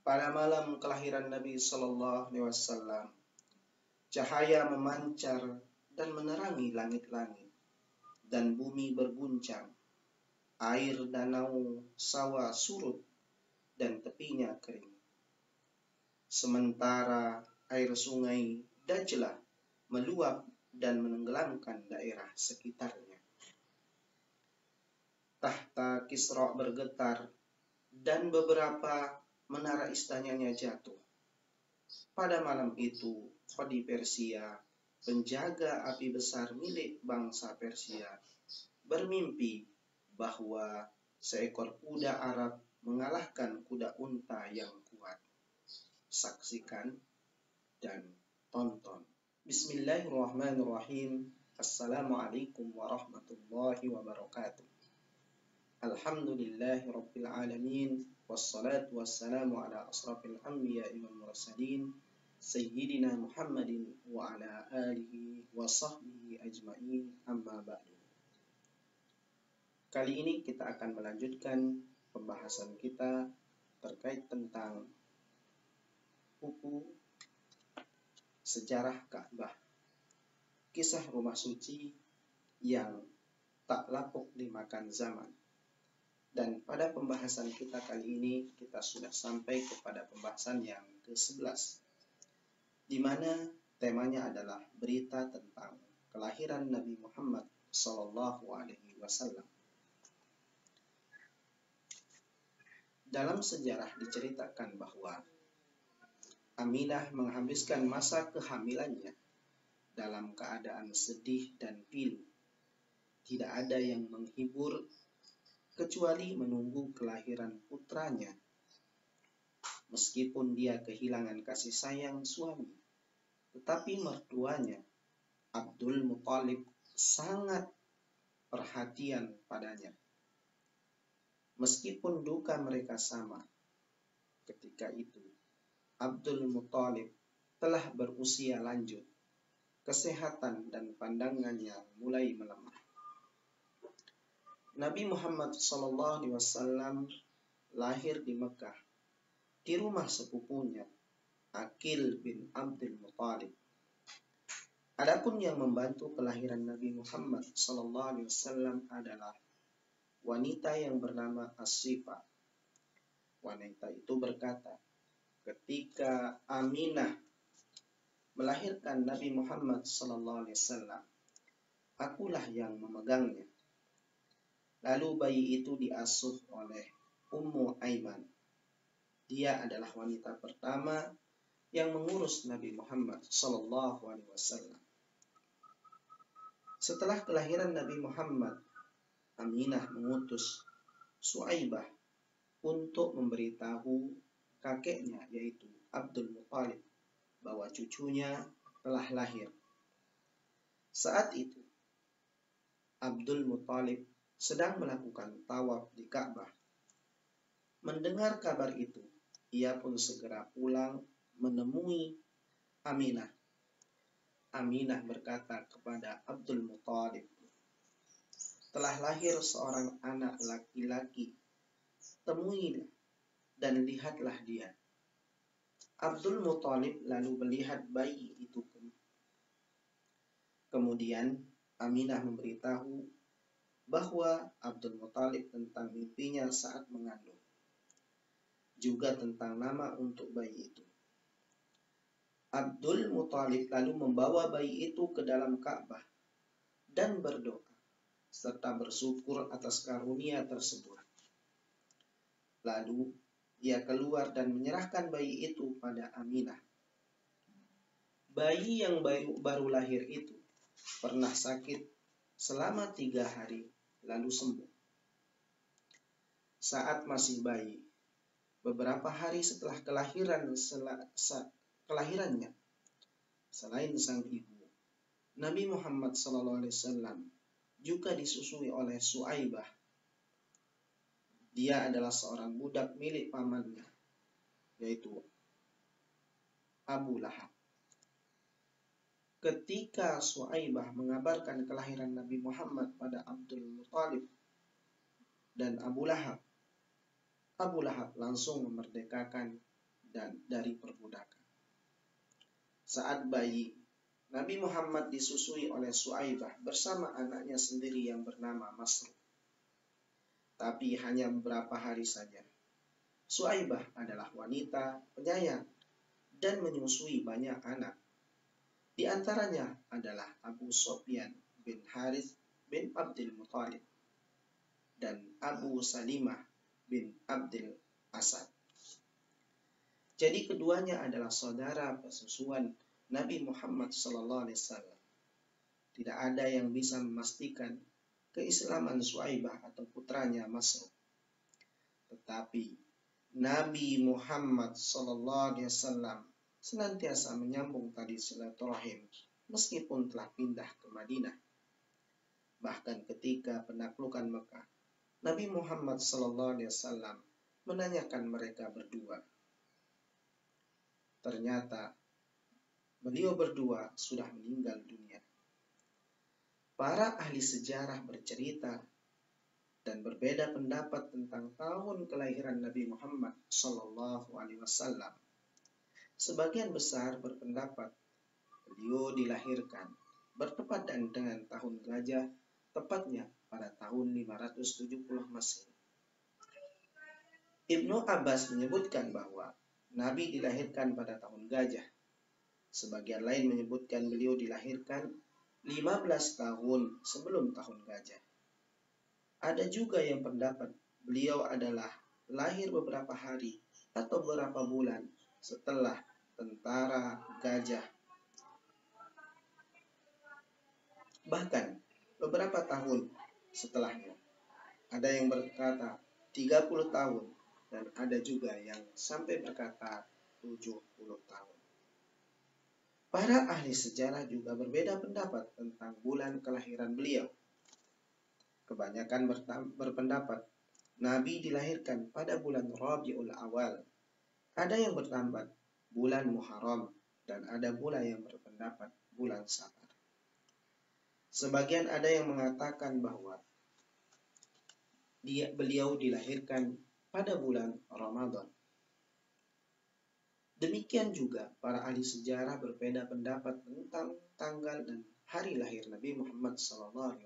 Pada malam kelahiran Nabi Sallallahu Alaihi Wasallam, cahaya memancar dan menerangi langit-langit, dan bumi berguncang. Air danau sawah surut dan tepinya kering. Sementara air sungai Dajlah meluap dan menenggelamkan daerah sekitarnya. Tahta Kisra bergetar dan beberapa menara istananya jatuh. Pada malam itu, Khodi Persia, penjaga api besar milik bangsa Persia, bermimpi bahwa seekor kuda Arab mengalahkan kuda unta yang kuat. Saksikan dan tonton. Bismillahirrahmanirrahim. Assalamualaikum warahmatullahi wabarakatuh. Alhamdulillahi rabbil alamin. Wassalatu wassalamu ala asrafil anbiya'i wal mursalin Sayyidina Muhammadin wa ala alihi wa sahbihi ajma'in, amma ba'du. Kali ini kita akan melanjutkan pembahasan kita terkait tentang buku Sejarah Ka'bah, kisah rumah suci yang tak lapuk dimakan zaman. Dan pada pembahasan kita kali ini, kita sudah sampai kepada pembahasan yang ke-11, di mana temanya adalah berita tentang kelahiran Nabi Muhammad Sallallahu Alaihi Wasallam. Dalam sejarah diceritakan bahwa Aminah menghabiskan masa kehamilannya dalam keadaan sedih dan pilu. Tidak ada yang menghibur kecuali menunggu kelahiran putranya. Meskipun dia kehilangan kasih sayang suami, tetapi mertuanya, Abdul Muthalib, sangat perhatian padanya. Meskipun duka mereka sama, ketika itu Abdul Muthalib telah berusia lanjut, kesehatan dan pandangannya mulai melemah. Nabi Muhammad SAW lahir di Mekah, di rumah sepupunya, Aqil bin Abdul Muthalib. Adapun yang membantu kelahiran Nabi Muhammad SAW adalah wanita yang bernama As-Sifa. Wanita itu berkata, ketika Aminah melahirkan Nabi Muhammad SAW, akulah yang memegangnya. Lalu bayi itu diasuh oleh Ummu Aiman. Dia adalah wanita pertama yang mengurus Nabi Muhammad SAW. Setelah kelahiran Nabi Muhammad, Aminah mengutus Suaibah untuk memberitahu kakeknya, yaitu Abdul Muthalib, bahwa cucunya telah lahir. Saat itu, Abdul Muthalib sedang melakukan tawaf di Ka'bah. Mendengar kabar itu, ia pun segera pulang menemui Aminah. Aminah berkata kepada Abdul Muthalib, telah lahir seorang anak laki-laki, temuilah dan lihatlah dia. Abdul Muthalib lalu melihat bayi itu. Kemudian Aminah memberitahu bahwa Abdul Muthalib tentang mimpinya saat mengandung, juga tentang nama untuk bayi itu. Abdul Muthalib lalu membawa bayi itu ke dalam Ka'bah dan berdoa serta bersyukur atas karunia tersebut. Lalu ia keluar dan menyerahkan bayi itu pada Aminah. Bayi yang baru lahir itu pernah sakit selama 3 hari, lalu sembuh. Saat masih bayi, beberapa hari setelah kelahirannya, selain sang ibu, Nabi Muhammad SAW juga disusui oleh Suaibah. Dia adalah seorang budak milik pamannya, yaitu Abu Lahab. Ketika Suaibah mengabarkan kelahiran Nabi Muhammad pada Abdul Muthalib dan Abu Lahab, Abu Lahab langsung memerdekakan dan dari perbudakan. Saat bayi, Nabi Muhammad disusui oleh Suaibah bersama anaknya sendiri yang bernama Masruh. Tapi hanya beberapa hari saja. Suaibah adalah wanita penyayang dan menyusui banyak anak. Di antaranya adalah Abu Sufyan bin Harith bin Abdul Muthalib dan Abu Salimah bin Abdul Asad. Jadi keduanya adalah saudara persusuan Nabi Muhammad SAW. Tidak ada yang bisa memastikan keislaman Suaibah atau putranya Masruh. Tetapi Nabi Muhammad SAW senantiasa menyambung tali silaturahim meskipun telah pindah ke Madinah. Bahkan ketika penaklukan Mekah, Nabi Muhammad SAW menanyakan mereka berdua. Ternyata beliau berdua sudah meninggal dunia. Para ahli sejarah bercerita dan berbeda pendapat tentang tahun kelahiran Nabi Muhammad SAW. Sebagian besar berpendapat beliau dilahirkan bertepatan dengan tahun gajah, tepatnya pada tahun 570 Masehi. Ibnu Abbas menyebutkan bahwa Nabi dilahirkan pada tahun gajah. Sebagian lain menyebutkan beliau dilahirkan 15 tahun sebelum tahun gajah. Ada juga yang pendapat beliau adalah lahir beberapa hari atau beberapa bulan setelah tentara gajah. Bahkan beberapa tahun setelahnya. Ada yang berkata 30 tahun dan ada juga yang sampai berkata 70 tahun. Para ahli sejarah juga berbeda pendapat tentang bulan kelahiran beliau. Kebanyakan berpendapat Nabi dilahirkan pada bulan Rabiul Awal. Ada yang berpendapat bulan Muharram dan ada pula yang berpendapat bulan Safar. Sebagian ada yang mengatakan bahwa beliau dilahirkan pada bulan Ramadan. Demikian juga para ahli sejarah berbeda pendapat tentang tanggal dan hari lahir Nabi Muhammad SAW.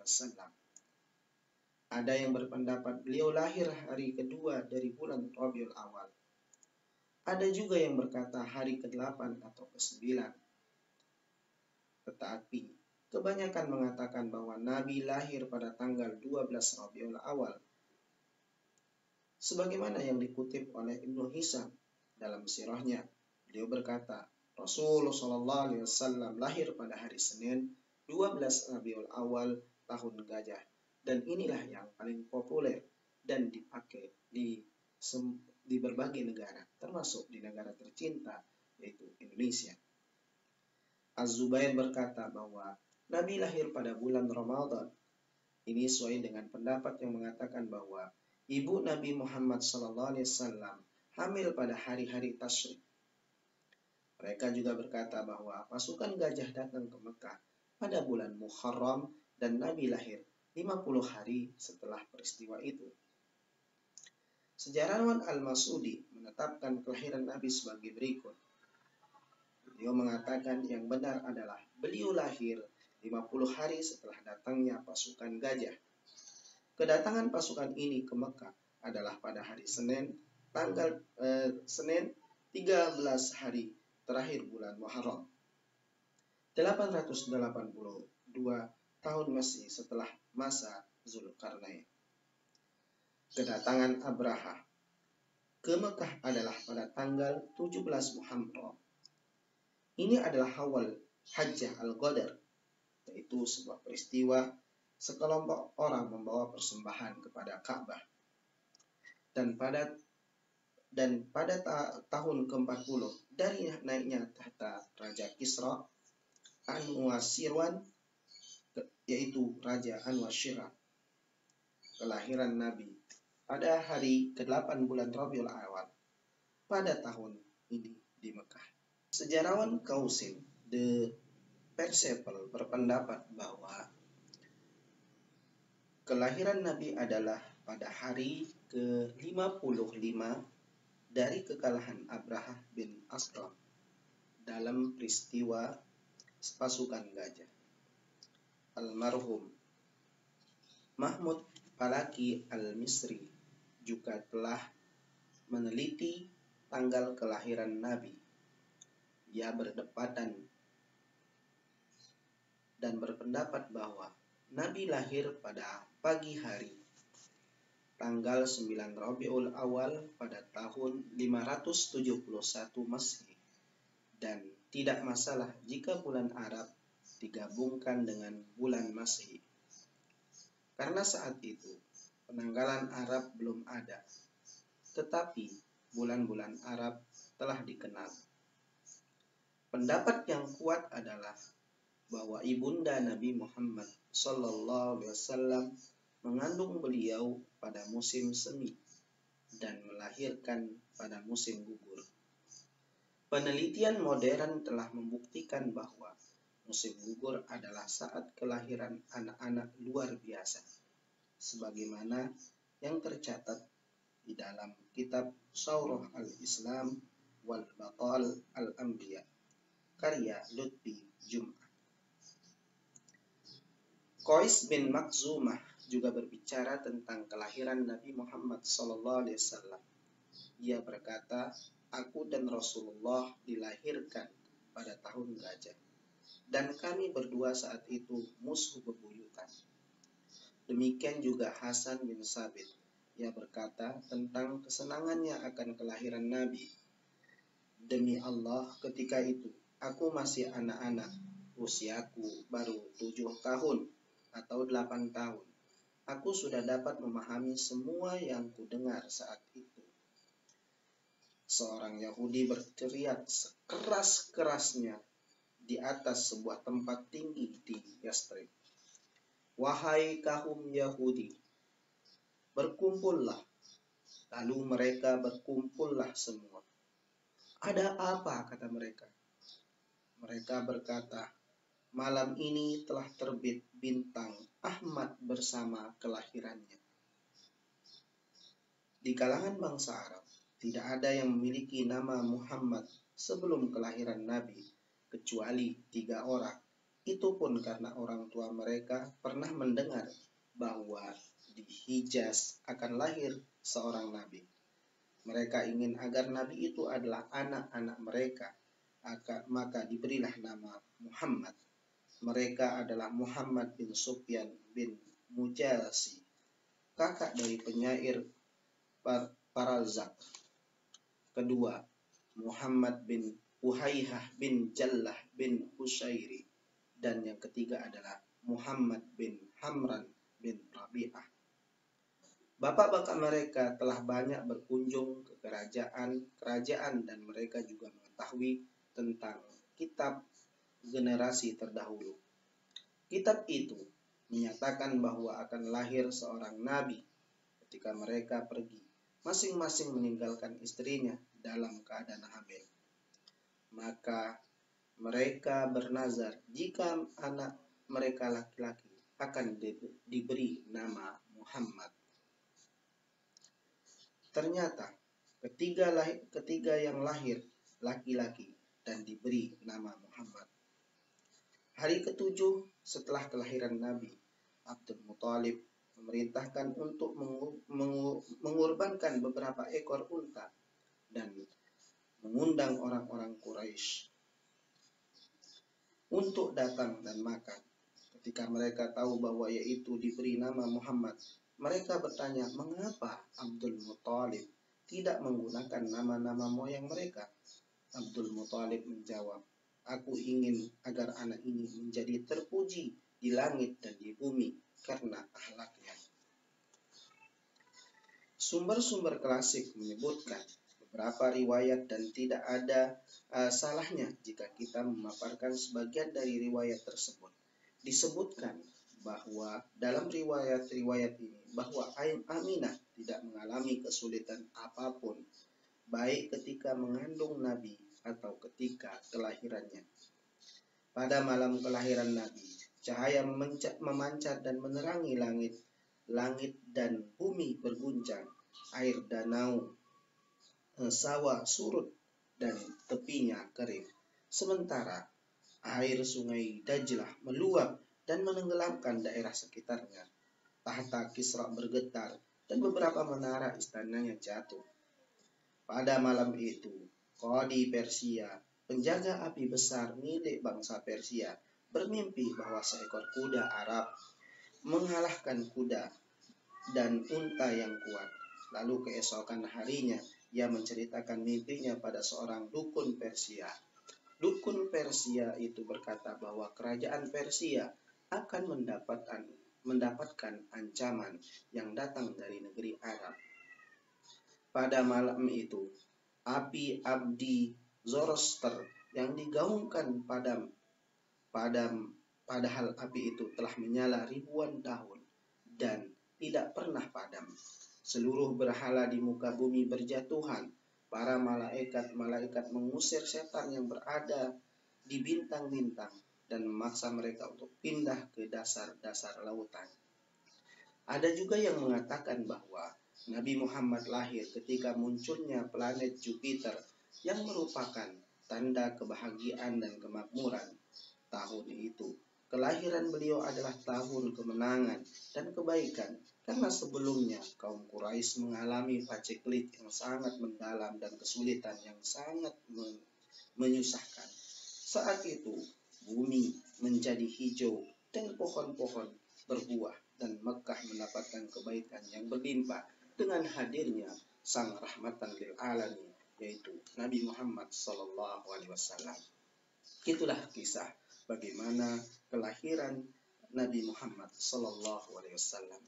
Ada yang berpendapat beliau lahir hari kedua dari bulan Rabiul Awal. Ada juga yang berkata hari ke-8 atau ke-9. Tetapi kebanyakan mengatakan bahwa Nabi lahir pada tanggal 12 Rabiul Awal. Sebagaimana yang dikutip oleh Ibnu Hisham dalam sirahnya, beliau berkata, Rasulullah SAW lahir pada hari Senin 12 Rabiul Awal tahun gajah. Dan inilah yang paling populer dan dipakai di berbagai negara, termasuk di negara tercinta, yaitu Indonesia. Az-Zubair berkata bahwa Nabi lahir pada bulan Ramadan. Ini sesuai dengan pendapat yang mengatakan bahwa ibu Nabi Muhammad SAW hamil pada hari-hari tasyrik. Mereka juga berkata bahwa pasukan gajah datang ke Mekah pada bulan Muharram dan Nabi lahir 50 hari setelah peristiwa itu. Sejarawan Al-Masudi menetapkan kelahiran Nabi sebagai berikut. Beliau mengatakan yang benar adalah beliau lahir 50 hari setelah datangnya pasukan gajah. Kedatangan pasukan ini ke Mekah adalah pada hari Senin, Senin 13 hari terakhir bulan Muharram. 882 tahun Masehi setelah masa Zulkarnain. Kedatangan Abraha ke Mekah adalah pada tanggal 17 Muharram. Ini adalah awal Hajjah Al-Qadar, yaitu sebuah peristiwa sekelompok orang membawa persembahan kepada Ka'bah. Dan pada tahun ke-40 dari naiknya tahta Raja Kisra, Anwasirwan, yaitu Raja Anwashirah, kelahiran Nabi pada hari ke-8 bulan Rabiul Awal pada tahun ini di Mekah. Sejarawan Kausim de Perceval berpendapat bahwa kelahiran Nabi adalah pada hari ke-55 dari kekalahan Abraha bin Aslam dalam peristiwa pasukan gajah. Almarhum Mahmud Falaki Al-Misri juga telah meneliti tanggal kelahiran Nabi. Ia berdepatan dan berpendapat bahwa Nabi lahir pada pagi hari tanggal 9 Rabiul Awal pada tahun 571 Masehi, dan tidak masalah jika bulan Arab digabungkan dengan bulan Masehi. Karena saat itu penanggalan Arab belum ada, tetapi bulan-bulan Arab telah dikenal. Pendapat yang kuat adalah bahwa ibunda Nabi Muhammad SAW mengandung beliau pada musim semi dan melahirkan pada musim gugur. Penelitian modern telah membuktikan bahwa musim gugur adalah saat kelahiran anak-anak luar biasa, sebagaimana yang tercatat di dalam kitab Syarah al-Islam wal Baqal al-Anbiya karya Lutfi Jum'ah. Qais bin Makhzumah juga berbicara tentang kelahiran Nabi Muhammad SAW. Ia berkata, "Aku dan Rasulullah dilahirkan pada tahun gajah, dan kami berdua saat itu musuh bebuyutan." Demikian juga Hasan bin Sabit. Ia berkata tentang kesenangannya akan kelahiran Nabi. "Demi Allah, ketika itu aku masih anak-anak, usiaku baru 7 tahun atau 8 tahun. Aku sudah dapat memahami semua yang kudengar saat itu." Seorang Yahudi berteriak sekeras-kerasnya di atas sebuah tempat tinggi di Yastrib, "Wahai kaum Yahudi, berkumpullah." Lalu mereka berkumpullah semua. "Ada apa?" kata mereka. Mereka berkata, "Malam ini telah terbit bintang Ahmad bersama kelahirannya." Di kalangan bangsa Arab, tidak ada yang memiliki nama Muhammad sebelum kelahiran Nabi, kecuali 3 orang. Itu pun karena orang tua mereka pernah mendengar bahwa di Hijaz akan lahir seorang Nabi. Mereka ingin agar Nabi itu adalah anak-anak mereka, maka diberilah nama Muhammad. Mereka adalah Muhammad bin Sufyan bin Mujasi, kakak dari penyair Parazak. Kedua, Muhammad bin Uhaihah bin Jallah bin Husyairi. Dan yang ketiga adalah Muhammad bin Hamran bin Rabi'ah. Bapak-bapak mereka telah banyak berkunjung ke kerajaan dan mereka juga mengetahui tentang kitab generasi terdahulu. Kitab itu menyatakan bahwa akan lahir seorang nabi. Ketika mereka pergi, masing-masing meninggalkan istrinya dalam keadaan hamil. Maka mereka bernazar jika anak mereka laki-laki akan diberi nama Muhammad. Ternyata ketiga yang lahir laki-laki dan diberi nama Muhammad. Hari ke-7 setelah kelahiran Nabi, Abdul Muthalib memerintahkan untuk mengorbankan beberapa ekor unta dan mengundang orang-orang Quraisy untuk datang dan makan. Ketika mereka tahu bahwa yaitu diberi nama Muhammad, mereka bertanya, mengapa Abdul Muthalib tidak menggunakan nama-nama moyang mereka? Abdul Muthalib menjawab, "Aku ingin agar anak ini menjadi terpuji di langit dan di bumi karena akhlaknya." Sumber-sumber klasik menyebutkan beberapa riwayat dan tidak ada salahnya jika kita memaparkan sebagian dari riwayat tersebut. Disebutkan bahwa dalam riwayat-riwayat ini bahwa Aminah tidak mengalami kesulitan apapun, baik ketika mengandung Nabi atau ketika kelahirannya. Pada malam kelahiran Nabi, cahaya memancar dan menerangi langit dan bumi berguncang. Air danau sawah surut dan tepinya kering. Sementara air sungai Dajlah meluap dan menenggelamkan daerah sekitarnya. Tahta Kisra bergetar dan beberapa menara istananya jatuh. Pada malam itu, Qadi Persia, penjaga api besar milik bangsa Persia, bermimpi bahwa seekor kuda Arab mengalahkan kuda dan unta yang kuat. Lalu keesokan harinya, ia menceritakan mimpinya pada seorang dukun Persia. Dukun Persia itu berkata bahwa kerajaan Persia akan mendapatkan ancaman yang datang dari negeri Arab. Pada malam itu, api abdi Zoroaster yang digaungkan padahal api itu telah menyala ribuan tahun dan tidak pernah padam. Seluruh berhala di muka bumi berjatuhan. Para malaikat mengusir setan yang berada di bintang-bintang dan memaksa mereka untuk pindah ke dasar-dasar lautan. Ada juga yang mengatakan bahwa Nabi Muhammad lahir ketika munculnya planet Jupiter yang merupakan tanda kebahagiaan dan kemakmuran tahun itu. Kelahiran beliau adalah tahun kemenangan dan kebaikan, karena sebelumnya kaum Quraisy mengalami paceklik yang sangat mendalam dan kesulitan yang sangat menyusahkan. Saat itu, bumi menjadi hijau dan pohon-pohon berbuah, dan Mekah mendapatkan kebaikan yang berlimpah dengan hadirnya sang rahmatan lil alamin, yaitu Nabi Muhammad SAW. Itulah kisah bagaimana kelahiran Nabi Muhammad SAW.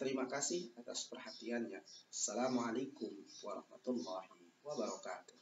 Terima kasih atas perhatiannya. Assalamualaikum warahmatullahi wabarakatuh.